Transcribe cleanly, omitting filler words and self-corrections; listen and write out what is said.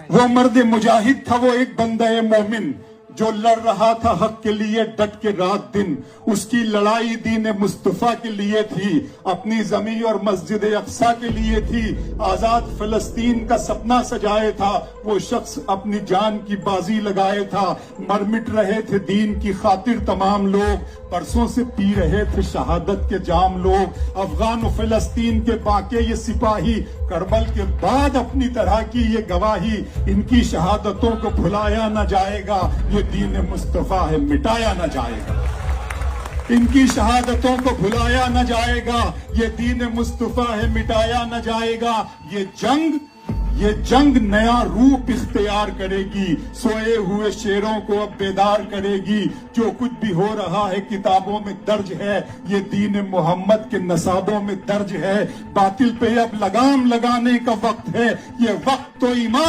وہ مرد مجاہد تھا، وہ ایک بندہ مومن جو لڑ رہا تھا حق کے لیے ڈٹ کے رات دن. اس کی لڑائی دین مصطفیٰ کے لیے تھی، اپنی زمین اور مسجد اقصیٰ کے لیے تھی، آزاد فلسطین کا سپنا سجائے تھا. وہ شخص اپنی جان کی بازی لگائے تھا. مر مٹ رہے تھے دین کی خاطر تمام لوگ، برسوں سے پی رہے تھے شہادت کے جام لوگ. افغان و فلسطین کے باقی یہ سپاہی، کربل کے بعد اپنی طرح کی یہ گواہی. ان کی شہادتوں کو بھلایا نہ جائے گا، یہ دین مصطفیٰ ہے مٹایا نہ جائے گا. ان کی شہادتوں کو بھلایا نہ جائے گا، یہ دین مصطفیٰ ہے مٹایا نہ جائے گا. یہ جنگ نیا روپ اختیار کرے گی، سوئے ہوئے شیروں کو اب بیدار کرے گی. جو کچھ بھی ہو رہا ہے کتابوں میں درج ہے، یہ دین محمد کے نصابوں میں درج ہے. باطل پہ اب لگام لگانے کا وقت ہے، یہ وقت تو ایمان